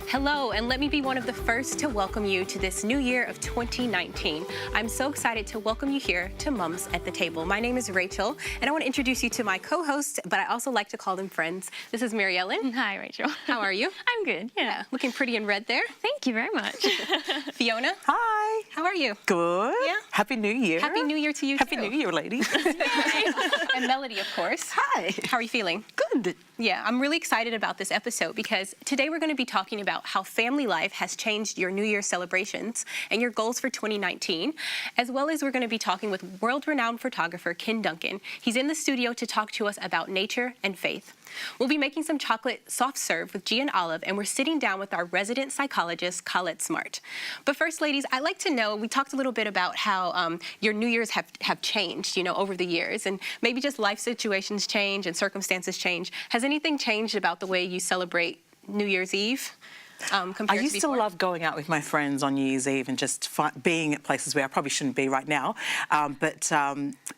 Hello, and let me be one of the first to welcome you to this new year of 2019. I'm so excited to welcome you here to Mums at the Table. My name is Rachel, and I want to introduce you to my co-host, but I also like to call them friends. This is Mary Ellen. Hi, Rachel. How are you? I'm good, yeah. Looking pretty in red there. Thank you very much. Fiona. Hi. How are you? Good. Yeah. Happy New Year. Happy New Year to you, Happy too. New Year, ladies. And Melody, of course. Hi. How are you feeling? Good. Yeah, I'm really excited about this episode because today we're going to be talking about how family life has changed your New Year's celebrations and your goals for 2019, as well as we're going to be talking with world-renowned photographer Ken Duncan. He's in the studio to talk to us about nature and faith. We'll be making some chocolate soft serve with G and Olive, and we're sitting down with our resident psychologist, Colette Smart. But first, ladies, I'd like to know, we talked a little bit about how your New Year's have changed, over the years, and maybe just life situations change and circumstances change. Has anything changed about the way you celebrate New Year's Eve? I used to love going out with my friends on New Year's Eve and just being at places where I probably shouldn't be right now. But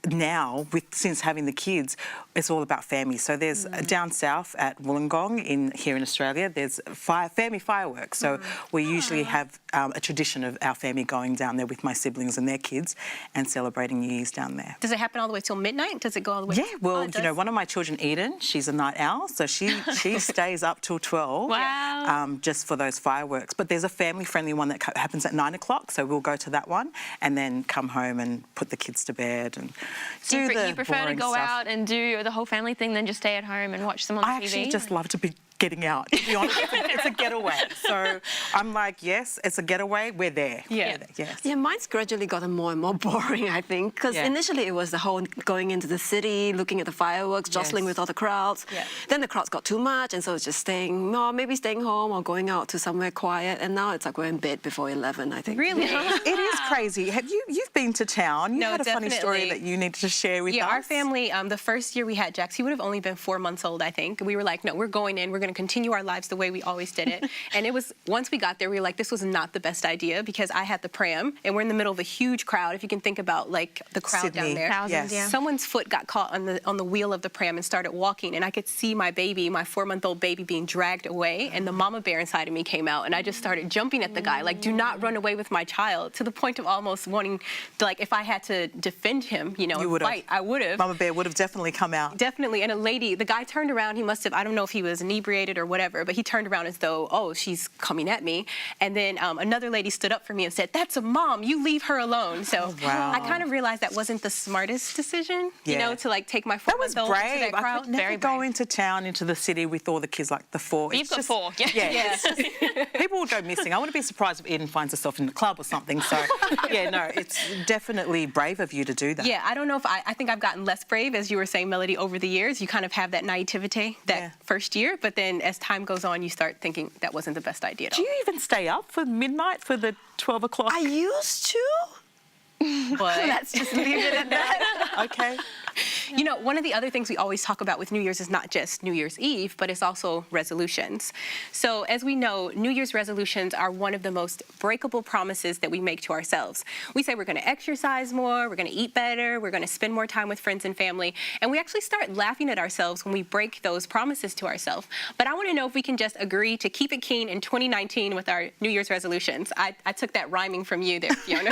now, since having the kids, it's all about family. So there's down south at Wollongong here in Australia, there's family fireworks. So we usually have a tradition of our family going down there with my siblings and their kids and celebrating New Year's down there. Does it happen all the way till midnight? Does it go all the way? Yeah, well, one of my children, Eden, she's a night owl, so she stays up till 12. Wow. Just for those fireworks. But there's a family-friendly one that happens at 9 o'clock, so we'll go to that one and then come home and put the kids to bed and do the You prefer to go stuff. out and do the whole family thing than just stay at home and watch them on TV? I actually just love to be getting out, to be honest. It's a getaway. So I'm like, yes, it's a getaway, we're there. Yeah. We're there. Yes. Yeah, mine's gradually gotten more and more boring, I think, because initially it was the whole going into the city, looking at the fireworks, jostling with all the crowds. Yeah. Then the crowds got too much, and so it's just maybe staying home or going out to somewhere quiet. And now it's like we're in bed before 11, I think. Really? It is crazy. You've been to town. You had a funny story that you needed to share with us. Yeah, our family, the first year we had Jax, he would have only been 4 months old, I think. We were like, no, we're going in, we're going to continue our lives the way we always did it. And it was, once we got there, we were like, this was not the best idea because I had the pram and we're in the middle of a huge crowd. If you can think about like the crowd Sydney. down there. Thousands, yeah. Someone's foot got caught on the wheel of the pram and started walking, and I could see my baby, my 4-month-old baby, being dragged away, and the mama bear inside of me came out, and I just started jumping at the guy, like, do not run away with my child, to the point of almost wanting to, like, if I had to defend him, and fight, I would have. Mama bear would have definitely come out. Definitely. And the guy turned around, he must have, I don't know if he was inebriated or whatever, but he turned around as though, oh, she's coming at me. And then another lady stood up for me and said, that's a mom, you leave her alone. So I kind of realized that wasn't the smartest decision, to like take my 4-month-old into that crowd. I could never go into town, into the city with all the kids, like the 4. You've got 4, yeah. It's just, people will go missing. I wouldn't be surprised if Eden finds herself in the club or something. So, it's definitely brave of you to do that. Yeah, I don't know if I think I've gotten less brave, as you were saying, Melody, over the years. You kind of have that naivete that first year, but then as time goes on, you start thinking that wasn't the best idea at all. Do you even stay up for midnight for the 12 o'clock? I used to. But Let's just leave it at that. Okay. One of the other things we always talk about with New Year's is not just New Year's Eve, but it's also resolutions. So as we know, New Year's resolutions are one of the most breakable promises that we make to ourselves. We say we're going to exercise more, we're going to eat better, we're going to spend more time with friends and family, and we actually start laughing at ourselves when we break those promises to ourselves. But I want to know if we can just agree to keep it keen in 2019 with our New Year's resolutions. I took that rhyming from you there, Fiona.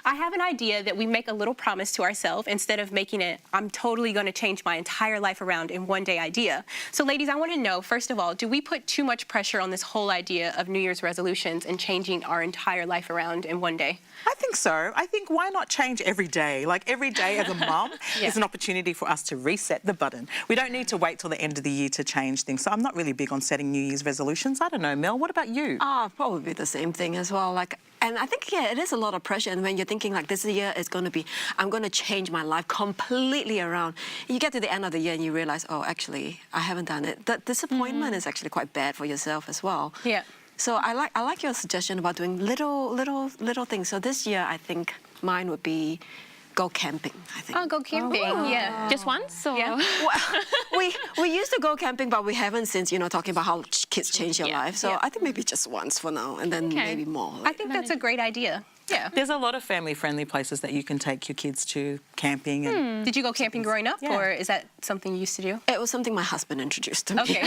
I have an idea that we make a little promise to ourselves instead of making it, I'm totally going to change my entire life around in one day idea. So ladies, I want to know, first of all, do we put too much pressure on this whole idea of New Year's resolutions and changing our entire life around in one day? I think so. I think why not change every day? Like every day as a mum is an opportunity for us to reset the button. We don't need to wait till the end of the year to change things. So I'm not really big on setting New Year's resolutions. I don't know, Mel, what about you? Probably the same thing as well. And I think, it is a lot of pressure. And when you're thinking like this year is going to be, I'm going to change my life completely around. You get to the end of the year and you realize, oh, actually, I haven't done it. That disappointment is actually quite bad for yourself as well. Yeah. So I like your suggestion about doing little things. So this year, I think mine would be go camping, I think. Oh, go camping, yeah. Just once? Or? Yeah. Well, we used to go camping, but we haven't since, talking about how kids change your life. So I think maybe just once for now, and then maybe more. I think that's a great idea. Yeah. There's a lot of family-friendly places that you can take your kids to, camping. And Did you go camping growing up, Yeah. or is that something you used to do? It was something my husband introduced to me. Okay.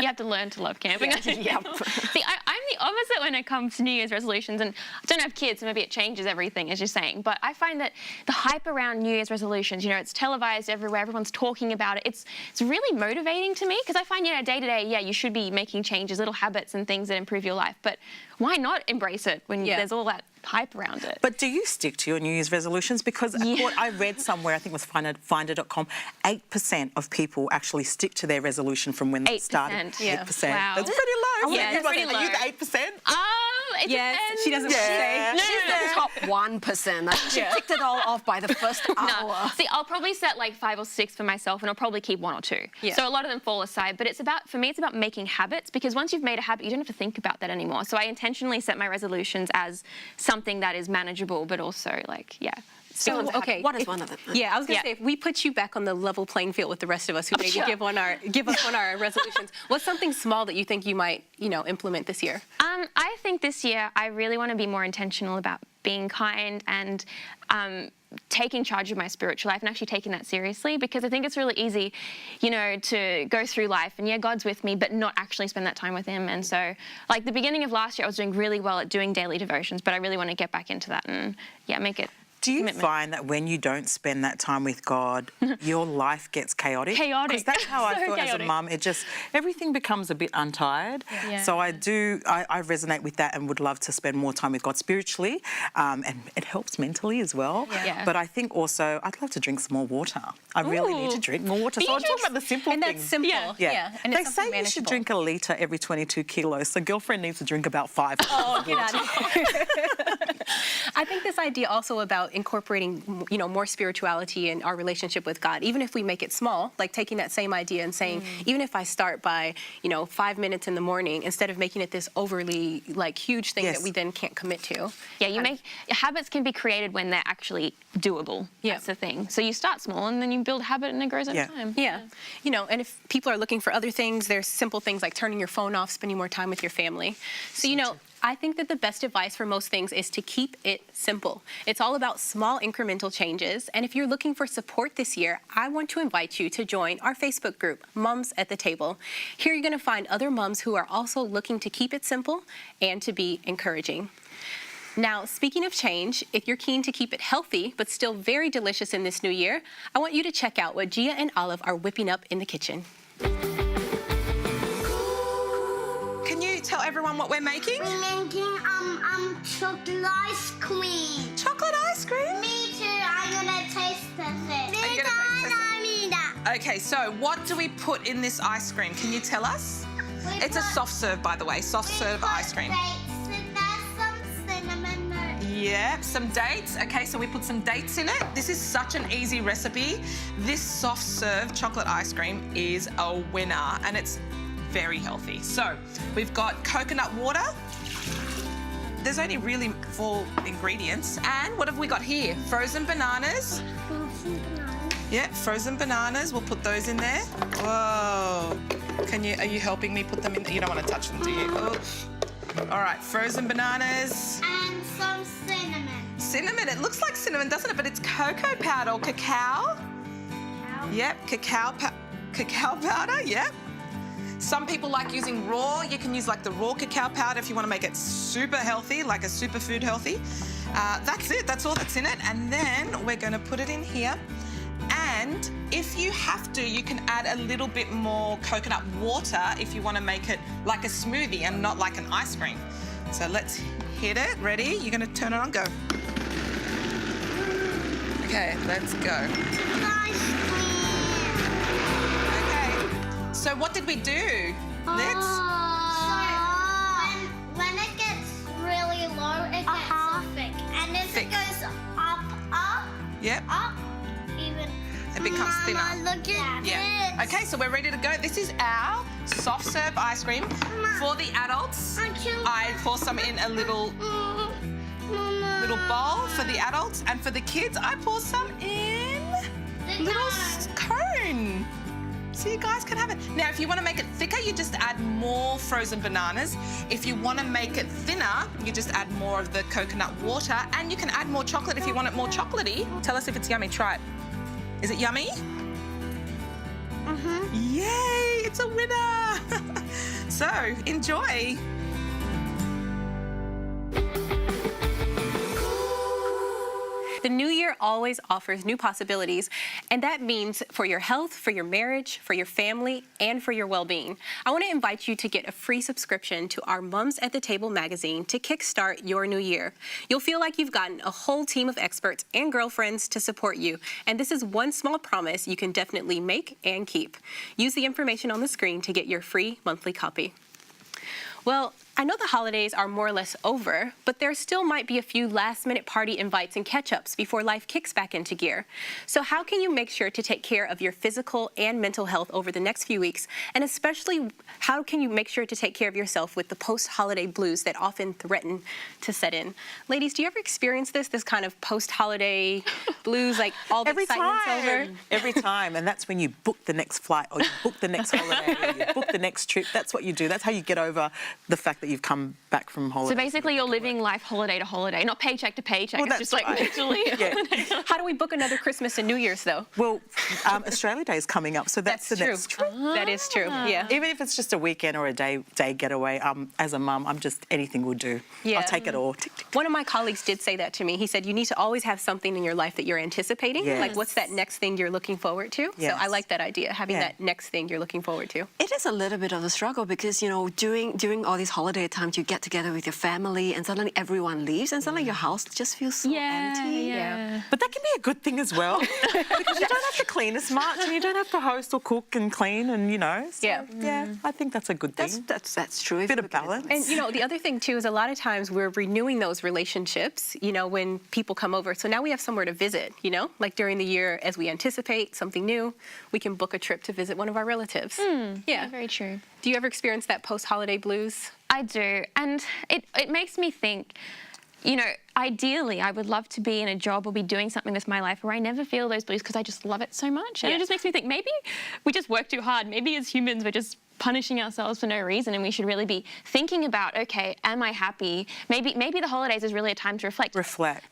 You have to learn to love camping. Yep. See, I'm the opposite when it comes to New Year's resolutions, and I don't have kids, so maybe it changes everything, as you're saying. But I find that the hype around New Year's resolutions, it's televised everywhere, everyone's talking about it. It's really motivating to me because I find, day to day, you should be making changes, little habits and things that improve your life. But why not embrace it when there's all that hype around it? But do you stick to your New Year's resolutions? Because I read somewhere, I think it was Finder.com, 8% of people actually stick to their resolution from when they 8%. started. Yeah. 8%. Wow. That's pretty low. Yeah, it's pretty Are you low. the 8%? It Yes, depends. she doesn't say. No, She's the top 1%. She ticked it all off by the first hour. No. See, I'll probably set like 5 or 6 for myself, and I'll probably keep 1 or 2. Yeah. So a lot of them fall aside. But for me, it's about making habits, because once you've made a habit, you don't have to think about that anymore. So I intentionally set my resolutions as something that is manageable, but also So, okay. What is one of them? Yeah, I was gonna Yeah. say, if we put you back on the level playing field with the rest of us who maybe sure. give us on our resolutions, what's something small that you think you might, implement this year? I think this year I really want to be more intentional about being kind and taking charge of my spiritual life and actually taking that seriously, because I think it's really easy, to go through life and God's with me, but not actually spend that time with him. And so like the beginning of last year, I was doing really well at doing daily devotions, but I really want to get back into that and make it. Do you commitment. find that when you don't spend that time with God, your life gets chaotic? Chaotic. Because that's how I So feel as a chaotic. mum. Everything becomes a bit untired. Yeah. So I resonate with that and would love to spend more time with God spiritually, and it helps mentally as well. Yeah. But I think also I'd love to drink some more water. I really need to drink more water. So I'm talking about the simple And things. that's simple. Yeah. And They it's say something you should manageable. drink a litre every 22 kilos, so girlfriend needs to drink about 5. Oh, get out of here. I think this idea also about incorporating, more spirituality in our relationship with God, even if we make it small, like taking that same idea and saying, even if I start by, 5 minutes in the morning, instead of making it this overly, huge thing Yes. that we then can't commit to. Yeah, habits can be created when they're actually doable. Yeah. That's the thing. So you start small and then you build a habit and it grows over Yeah. time. Yeah. And if people are looking for other things, there's simple things like turning your phone off, spending more time with your family. So, I think that the best advice for most things is to keep it simple. It's all about small incremental changes. And if you're looking for support this year, I want to invite you to join our Facebook group, Mums at the Table. Here you're going to find other mums who are also looking to keep it simple and to be encouraging. Now, speaking of change, if you're keen to keep it healthy but still very delicious in this new year, I want you to check out what Gia and Olive are whipping up in the kitchen. Can you tell everyone what we're making? We're making chocolate ice cream. Chocolate ice cream? Me too. I'm gonna taste it. Are you gonna taste it? Okay, so what do we put in this ice cream? Can you tell us? It's a soft serve, by the way, soft serve ice cream. There's some cinnamon there. Yeah, some dates. Okay, so we put some dates in it. This is such an easy recipe. This soft serve chocolate ice cream is a winner, and it's very healthy. So we've got coconut water. There's only really 4 ingredients. And what have we got here? Frozen bananas. Yeah, frozen bananas. We'll put those in there. Whoa. Are you helping me put them in? You don't want to touch them, do you? Oh. All right, frozen bananas. And some cinnamon. Cinnamon. It looks like cinnamon, doesn't it? But it's cocoa powder or cacao. Yep, cacao powder, yep. Some people like using raw. You can use like the raw cacao powder if you want to make it super healthy, like a superfood healthy. That's it. That's all that's in it. And then we're going to put it in here. And if you have to, you can add a little bit more coconut water if you want to make it like a smoothie and not like an ice cream. So let's hit it. Ready? You're going to turn it on. Go. Okay, let's go. Ice cream. Okay. So what did we do? Let's... When it gets really low, it gets so thick. And if Thick. it goes up, Yep. even... It becomes thinner. Mama, look at Yeah. this. Okay, so we're ready to go. This is our soft serve ice cream for the adults. I pour some in a little bowl for the adults, and for the kids, I pour some in little cone. So you guys can have it. Now, if you want to make it thicker, you just add more frozen bananas. If you want to make it thinner, you just add more of the coconut water, and you can add more chocolate if you want it more chocolatey. Tell us if it's yummy. Try it. Is it yummy? Yay, it's a winner. So, enjoy. The new year always offers new possibilities, and that means for your health, for your marriage, for your family, and for your well-being. I want to invite you to get a free subscription to our Mums at the Table magazine to kickstart your new year. You'll feel like you've gotten a whole team of experts and girlfriends to support you, and this is one small promise you can definitely make and keep. Use the information on the screen to get your free monthly copy. Well, I know the holidays are more or less over, but there still might be a few last-minute party invites and catch-ups before life kicks back into gear. So how can you make sure to take care of your physical and mental health over the next few weeks? And especially, how can you make sure to take care of yourself with the post-holiday blues that often threaten to set in? Ladies, do you ever experience this kind of post-holiday blues, like all the excitement's over? Every time, and that's when you book the next flight, or you book the next holiday, or you book the next trip. That's what you do. That's how you get over the fact that you've come back from holiday. So basically you're living life holiday to holiday, not paycheck to paycheck. Well, it's just like right. literally. Yeah. How do we book another Christmas and New Year's, though? Well, Australia Day is coming up, so that's the true. next trip. That is true, yeah. Even if it's just a weekend or a day getaway, as a mum, I'm just, anything will do. Yeah. I'll take it all. Tick, tick. One of my colleagues did say that to me. He said, you need to always have something in your life that you're anticipating. Yes. Like, what's that next thing you're looking forward to? Yes. So I like that idea, having Yeah. that next thing you're looking forward to. It is a little bit of a struggle because, you know, during all these holiday times, you get together with your family and suddenly everyone leaves and suddenly your house just feels so empty. Yeah. But that can be a good thing as well, because you don't have to clean as much, and you don't have to host or cook and clean, and so, Yeah. I think that's a good thing. That's true. Bit of balance. And, the other thing, too, is a lot of times we're renewing those relationships, when people come over. So now we have somewhere to visit, like during the year, as we anticipate something new, we can book a trip to visit one of our relatives. Yeah. Very true. Do you ever experience that post-holiday blues? I do, and it makes me think, ideally I would love to be in a job or be doing something with my life where I never feel those blues because I just love it so much. And it just makes me think maybe we just work too hard. Maybe as humans we're just punishing ourselves for no reason, and we should really be thinking about, okay, am I happy? Maybe the holidays is really a time to reflect.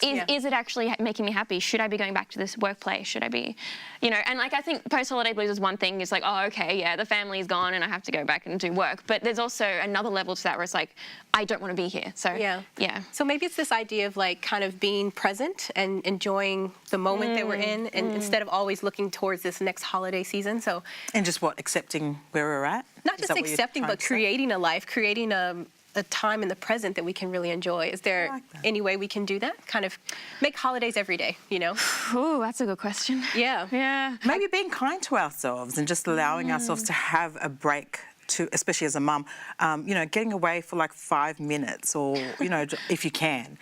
Is it actually making me happy? Should I be going back to this workplace? Should I be, and like I think post-holiday blues is one thing. It's like, oh, okay, yeah, the family's gone and I have to go back and do work. But there's also another level to that where it's like, I don't want to be here. So yeah. So maybe it's this idea of like kind of being present and enjoying the moment that we're in, and instead of always looking towards this next holiday season. So And just accepting where we're at? not just accepting, but creating a life, creating a time in the present that we can really enjoy. Is there any way we can do that? Kind of make holidays every day, Ooh, that's a good question. Yeah. Maybe being kind to ourselves and just allowing ourselves to have a break. Especially as a mum, getting away for like 5 minutes, or if you can,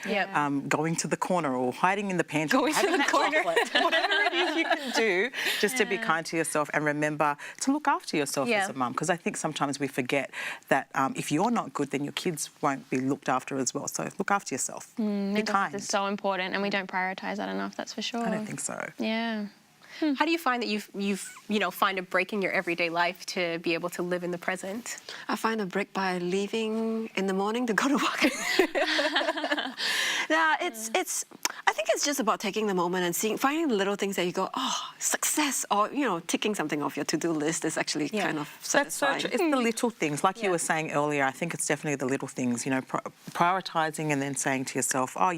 going to the corner or hiding in the pantry, whatever it is you can do, just to be kind to yourself and remember to look after yourself as a mum. Because I think sometimes we forget that if you're not good, then your kids won't be looked after as well. So look after yourself. Be kind. It's so important, and we don't prioritise that enough. That's for sure. I don't think so. Yeah. How do you find that you find a break in your everyday life to be able to live in the present? I find a break by leaving in the morning to go to work. I think it's just about taking the moment and finding the little things that you go, oh, success, or ticking something off your to-do list is actually kind of satisfying. That's so true. It's the little things, like you were saying earlier. I think it's definitely the little things. Prioritising and then saying to yourself, oh,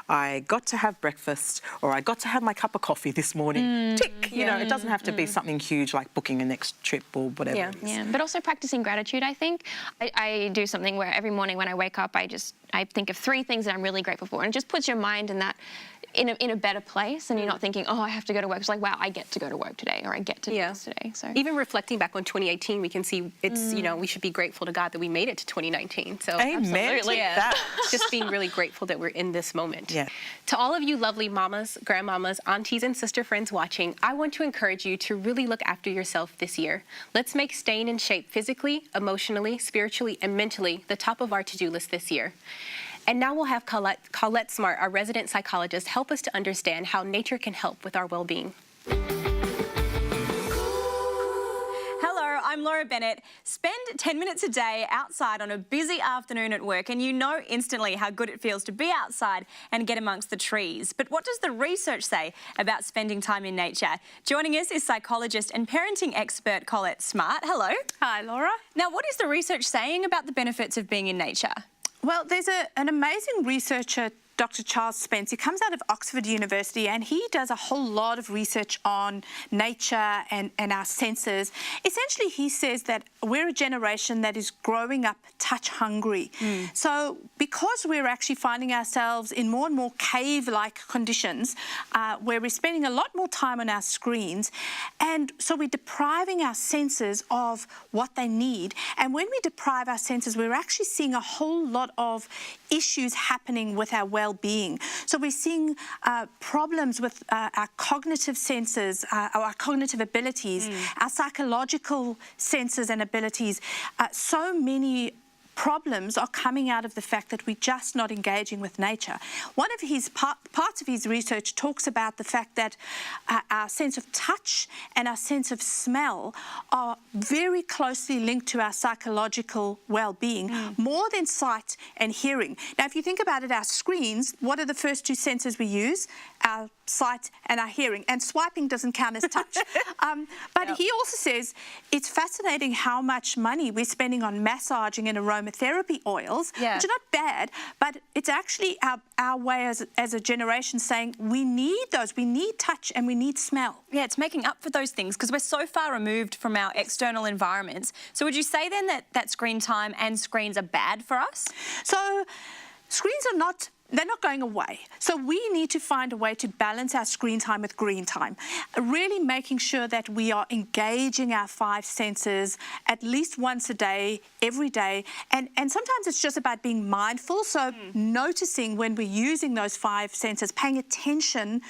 I got to have breakfast, or I got to have my cup of coffee this morning. Tick. It doesn't have to be something huge like booking a next trip or whatever. Yeah. But also practicing gratitude. I think I do something where every morning when I wake up, I think of 3 things that I'm really grateful for, and it just puts your mind in that. In a better place, and you're not thinking, oh, I have to go to work. It's like, wow, I get to go to work today, or I get to do this today. So even reflecting back on 2018, we can see it's we should be grateful to God that we made it to 2019. So absolutely, just being really grateful that we're in this moment. Yeah. To all of you lovely mamas, grandmamas, aunties, and sister friends watching, I want to encourage you to really look after yourself this year. Let's make staying in shape physically, emotionally, spiritually, and mentally the top of our to-do list this year. And now we'll have Colette Smart, our resident psychologist, help us to understand how nature can help with our well-being. I'm Laura Bennett. Spend 10 minutes a day outside on a busy afternoon at work and you know instantly how good it feels to be outside and get amongst the trees. But what does the research say about spending time in nature? Joining us is psychologist and parenting expert Colette Smart. Hello. Hi, Laura. Now, what is the research saying about the benefits of being in nature? Well, there's an amazing researcher, Dr. Charles Spence. He comes out of Oxford University and he does a whole lot of research on nature and our senses. Essentially, he says that we're a generation that is growing up touch hungry. So because we're actually finding ourselves in more and more cave-like conditions, where we're spending a lot more time on our screens, and so we're depriving our senses of what they need. And when we deprive our senses, we're actually seeing a whole lot of issues happening with our well-being. So we're seeing problems with our cognitive senses, our cognitive abilities, our psychological senses and abilities. So many problems are coming out of the fact that we're just not engaging with nature. One of his parts of his research talks about the fact that our sense of touch and our sense of smell are very closely linked to our psychological well-being, more than sight and hearing. Now, if you think about it, our screens, what are the first two senses we use? Our sight and our hearing, and swiping doesn't count as touch. But he also says it's fascinating how much money we're spending on massaging and aromatherapy oils, which are not bad, but it's actually our way as a generation saying we need those, we need touch and we need smell. Yeah, it's making up for those things because we're so far removed from our external environments. So would you say then that screen time and screens are bad for us? So screens are not, they're not going away. So we need to find a way to balance our screen time with green time, really making sure that we are engaging our five senses at least once a day, every day. And sometimes it's just about being mindful, so noticing when we're using those five senses, paying attention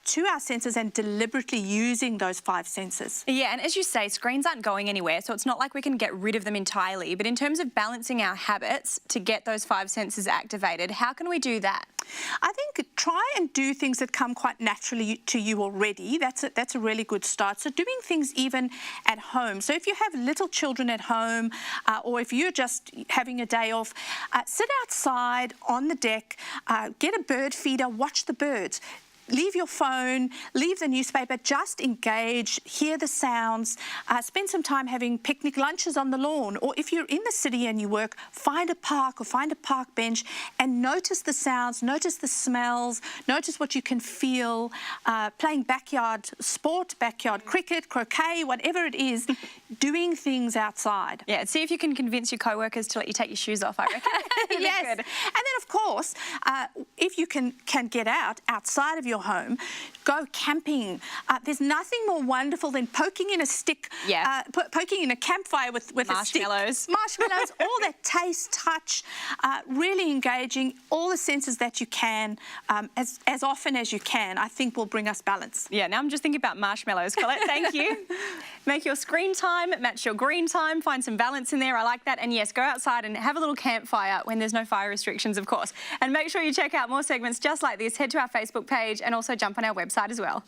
to our senses and deliberately using those five senses. Yeah, and as you say, screens aren't going anywhere, so it's not like we can get rid of them entirely. But in terms of balancing our habits to get those five senses activated, how can we do that? I think try and do things that come quite naturally to you already. That's a really good start. So doing things even at home. So if you have little children at home, or if you're just having a day off, sit outside on the deck, get a bird feeder, watch the birds. Leave your phone, leave the newspaper, just engage, hear the sounds, spend some time having picnic lunches on the lawn, or if you're in the city and you work, find a park or find a park bench and notice the sounds, notice the smells, notice what you can feel, playing backyard sport, backyard cricket, croquet, whatever it is, doing things outside. Yeah, see if you can convince your co-workers to let you take your shoes off, I reckon. Yes, and then of course, if you can get outside of your home, go camping. There's nothing more wonderful than poking in a stick, poking in a campfire with marshmallows. A stick. Marshmallows, all that taste, touch, really engaging all the senses that you can, as often as you can, I think will bring us balance. Yeah, now I'm just thinking about marshmallows, Colette, thank you. Make your screen time match your green time, find some balance in there, I like that. And yes, go outside and have a little campfire when there's no fire restrictions, of course. And make sure you check out more segments just like this. Head to our Facebook page and also jump on our website as well.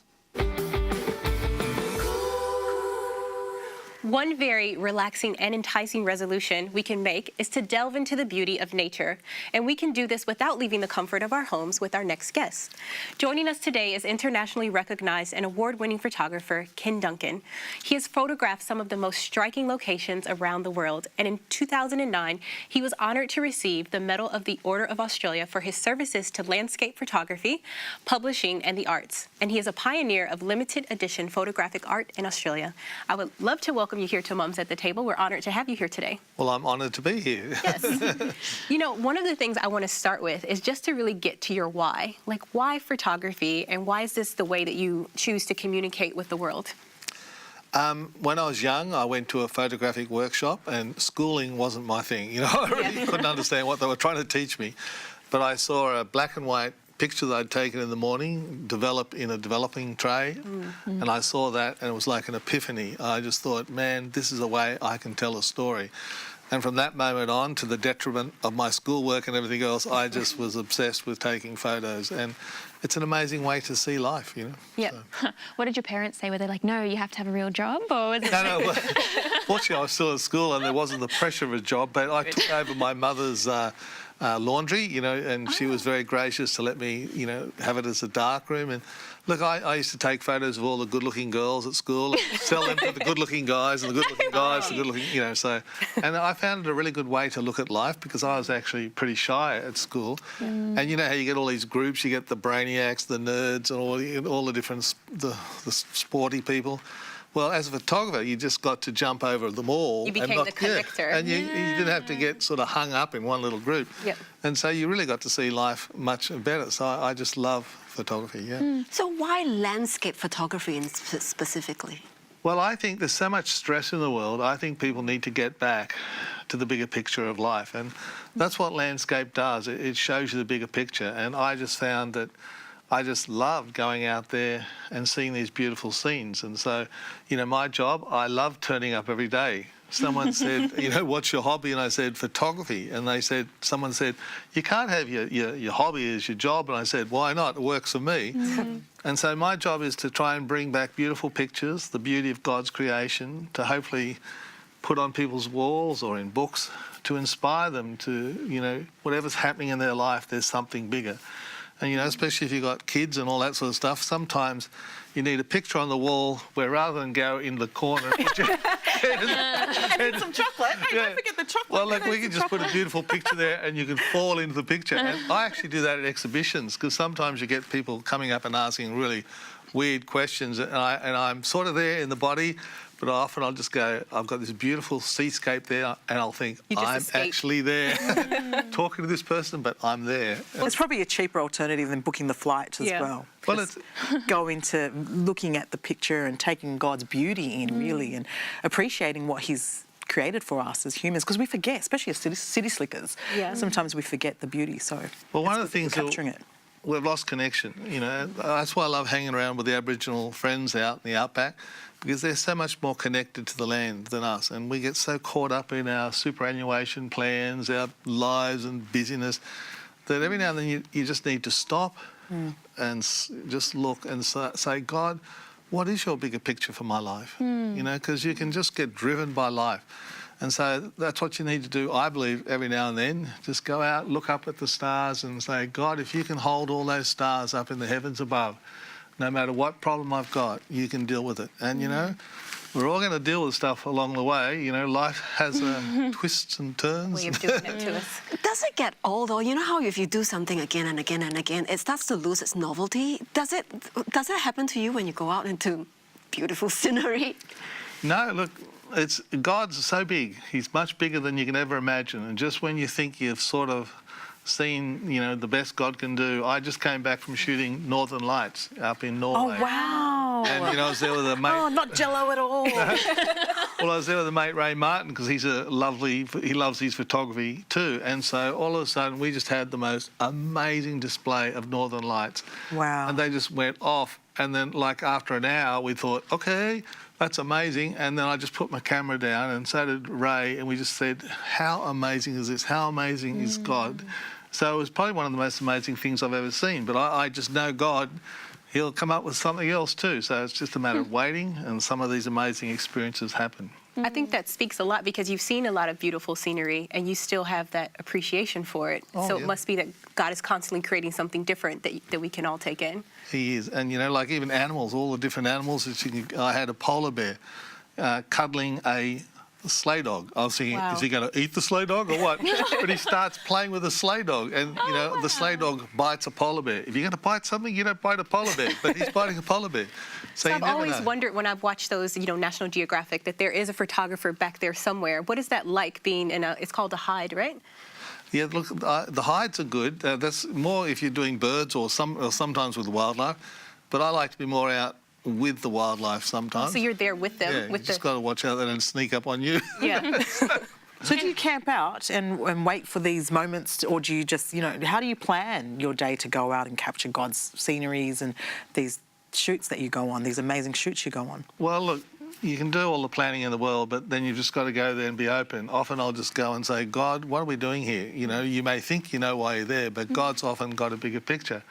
One very relaxing and enticing resolution we can make is to delve into the beauty of nature. And we can do this without leaving the comfort of our homes with our next guest. Joining us today is internationally recognized and award-winning photographer Ken Duncan. He has photographed some of the most striking locations around the world. And in 2009, he was honored to receive the Medal of the Order of Australia for his services to landscape photography, publishing, and the arts. And he is a pioneer of limited edition photographic art in Australia. I would love to welcome you here to Mums at the Table. We're honored to have you here today. Well, I'm honoured to be here. Yes. You know, one of the things I want to start with is just to really get to your why. Like, why photography, and why is this the way that you choose to communicate with the world? When I was young, I went to a photographic workshop, and schooling wasn't my thing. You know, I really couldn't understand what they were trying to teach me. But I saw a black and white picture that I'd taken in the morning develop in a developing tray, and I saw that and it was like an epiphany. I just thought, man, this is a way I can tell a story. And from that moment on, to the detriment of my schoolwork and everything else, I just was obsessed with taking photos. And it's an amazing way to see life, you know. Yep. So. What did your parents say? Were they like, no, you have to have a real job? Or was it No, well, fortunately, I was still at school and there wasn't the pressure of a job, but I took over my mother's laundry, you know, and she was very gracious to let me, you know, have it as a dark room. And look, I used to take photos of all the good-looking girls at school, and sell them to the good-looking guys, and the good-looking guys, the good-looking, you know. So, and I found it a really good way to look at life because I was actually pretty shy at school. And you know how you get all these groups, you get the brainiacs, the nerds, and all the different the sporty people. Well, as a photographer, you just got to jump over them all. You became and the connector. and you didn't have to get sort of hung up in one little group. Yep. And so you really got to see life much better. So I just love photography, yeah. So why landscape photography specifically? Well, I think there's so much stress in the world. I think people need to get back to the bigger picture of life. And that's what landscape does. It shows you the bigger picture. And I just found that I just loved going out there and seeing these beautiful scenes. And so, you know, my job, I love turning up every day. Someone said, you know, what's your hobby? And I said, photography. And someone said, you can't have your hobby as your job. And I said, why not? It works for me. And so my job is to try and bring back beautiful pictures, the beauty of God's creation, to hopefully put on people's walls or in books to inspire them to, you know, whatever's happening in their life, there's something bigger. And, you know, especially if you've got kids and all that sort of stuff, sometimes you need a picture on the wall where rather than go in the corner... and some chocolate. Hey, don't forget the chocolate. Well, like, we can just put a beautiful picture there and you can fall into the picture. And I actually do that at exhibitions because sometimes you get people coming up and asking really weird questions and I'm sort of there in the body, but often I'll just go, I've got this beautiful seascape there, and I'll think, I'm actually there, talking to this person, but I'm there. Well, it's probably a cheaper alternative than booking the flight as well. Well, it's go into looking at the picture and taking God's beauty in, really, and appreciating what He's created for us as humans, because we forget, especially as city slickers. Sometimes we forget the beauty. So, well, one of the things capturing it. We've lost connection, you know. That's why I love hanging around with the Aboriginal friends out in the outback, because they're so much more connected to the land than us, and we get so caught up in our superannuation plans, our lives and busyness, that every now and then you just need to stop and just look and say, God, what is your bigger picture for my life? You know, because you can just get driven by life. And so that's what you need to do, I believe, every now and then. Just go out, look up at the stars and say, God, if you can hold all those stars up in the heavens above, no matter what problem I've got, you can deal with it. And, you know, we're all going to deal with stuff along the way. You know, life has twists and turns. Way of doing it to us. Does it get old, though? You know how if you do something again and again and again, it starts to lose its novelty? Does it happen to you when you go out into beautiful scenery? No, look, God's so big. He's much bigger than you can ever imagine. And just when you think you've sort of seen, you know, the best God can do, I just came back from shooting Northern Lights up in Norway. Oh, wow. And, you know, I was there with a mate. Oh, not jello at all. Well, I was there with a mate, Ray Martin, because he loves his photography too. And so all of a sudden we just had the most amazing display of Northern Lights. Wow. And they just went off. And then, like, after an hour, we thought, OK, that's amazing. And then I just put my camera down, and so did Ray, and we just said, how amazing is this? How amazing is God? So it was probably one of the most amazing things I've ever seen. But I just know God, He'll come up with something else too. So it's just a matter of waiting, and some of these amazing experiences happen. I think that speaks a lot because you've seen a lot of beautiful scenery and you still have that appreciation for it. So it must be that God is constantly creating something different that we can all take in. He is. And, you know, like even animals, all the different animals. I had a polar bear cuddling a sleigh dog. I was thinking, is he going to eat the sleigh dog or what? But he starts playing with the sleigh dog, and, you know, the sleigh dog bites a polar bear. If you're going to bite something, you don't bite a polar bear, but he's biting a polar bear. So I've always wondered when I've watched those, you know, National Geographic, that there is a photographer back there somewhere. What is that like being in it's called a hide, right? Yeah, look, the hides are good. That's more if you're doing birds or sometimes with wildlife, but I like to be more out with the wildlife sometimes. So you're there with them? Yeah, you just got to watch out they don't sneak up on you. Yeah. So do you camp out and wait for these moments, or do you just, you know, how do you plan your day to go out and capture God's sceneries and these shoots that you go on, these amazing shoots you go on? Well, look, you can do all the planning in the world, but then you've just got to go there and be open. Often I'll just go and say, God, what are we doing here? You know, you may think you know why you're there, but God's often got a bigger picture.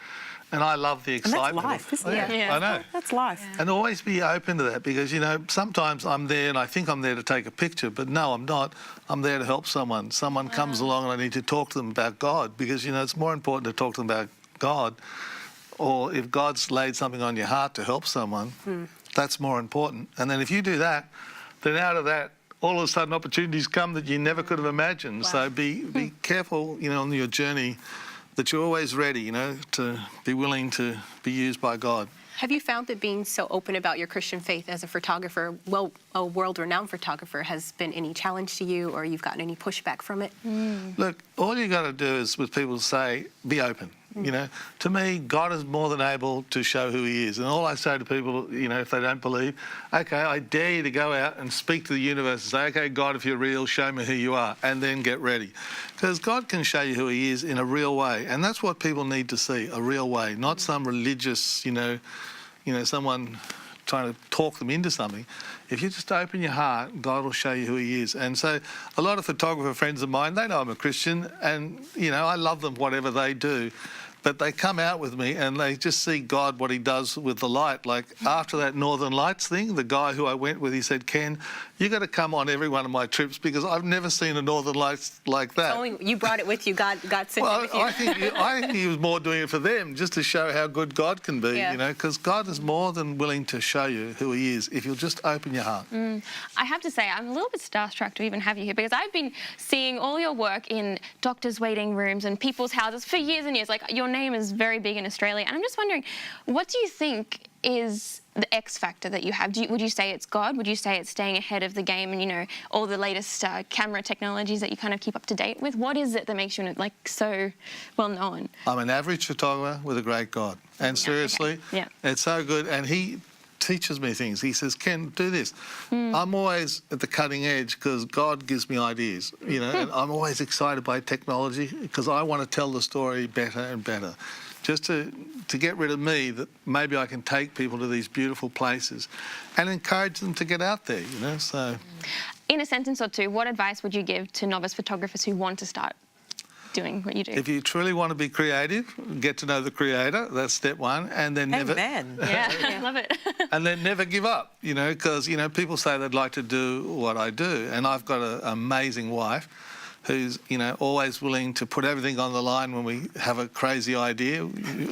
And I love the excitement. And that's life, isn't it? Yeah. I know. That's life. And always be open to that, because, you know, sometimes I'm there and I think I'm there to take a picture, but no, I'm not. I'm there to help someone. Someone comes along and I need to talk to them about God, because, you know, it's more important to talk to them about God. Or if God's laid something on your heart to help someone, that's more important. And then if you do that, then out of that, all of a sudden opportunities come that you never could have imagined. Wow. So be careful, you know, on your journey, that you're always ready, you know, to be willing to be used by God. Have you found that being so open about your Christian faith as a photographer, well, a world-renowned photographer, has been any challenge to you, or you've gotten any pushback from it? Look, all you got to do is, with people to say, be open. You know, to me, God is more than able to show who he is. And all I say to people, you know, if they don't believe, okay, I dare you to go out and speak to the universe and say, okay, God, if you're real, show me who you are, and then get ready. Because God can show you who he is in a real way. And that's what people need to see, a real way, not some religious, you know, someone trying to talk them into something. If you just open your heart, God will show you who he is. And so a lot of photographer friends of mine, they know I'm a Christian, and, you know, I love them, whatever they do. But they come out with me and they just see God, what he does with the light. Like after that Northern Lights thing, the guy who I went with, he said, Ken, you got to come on every one of my trips, because I've never seen a Northern Lights like that. Only you brought it with you. God sent it with you. I think he was more doing it for them, just to show how good God can be, you know, because God is more than willing to show you who he is if you'll just open your heart. I have to say, I'm a little bit starstruck to even have you here, because I've been seeing all your work in doctors' waiting rooms and people's houses for years and years. Like, your name is very big in Australia, and I'm just wondering, what do you think is the X factor that you have? Would you say it's God? Would you say it's staying ahead of the game and, you know, all the latest camera technologies that you kind of keep up to date with? What is it that makes you, like, so well known? I'm an average photographer with a great God. And seriously, it's so good. And he teaches me things. He says, Ken, do this. I'm always at the cutting edge because God gives me ideas, you know, and I'm always excited by technology because I want to tell the story better and better. Just to get rid of me, that maybe I can take people to these beautiful places and encourage them to get out there, you know, so. In a sentence or two, what advice would you give to novice photographers who want to start doing what you do? If you truly want to be creative, get to know the creator. That's step one. And then never... Amen. Yeah, I love it. And then never give up, you know, because, you know, people say they'd like to do what I do. And I've got an amazing wife who's, you know, always willing to put everything on the line when we have a crazy idea.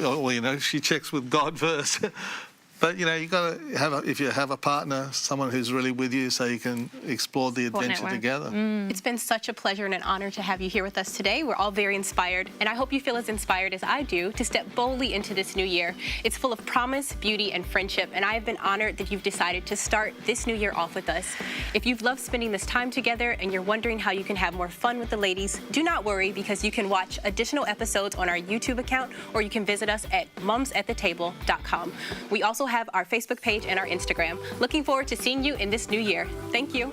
Or, you know, she checks with God first. But, you know, you've got to have, if you have a partner, someone who's really with you so you can explore the adventure together. It's been such a pleasure and an honor to have you here with us today. We're all very inspired, and I hope you feel as inspired as I do to step boldly into this new year. It's full of promise, beauty, and friendship, and I have been honored that you've decided to start this new year off with us. If you've loved spending this time together and you're wondering how you can have more fun with the ladies, do not worry, because you can watch additional episodes on our YouTube account, or you can visit us at mumsathetable.com. We also have our Facebook page and our Instagram. Looking forward to seeing you in this new year. Thank you.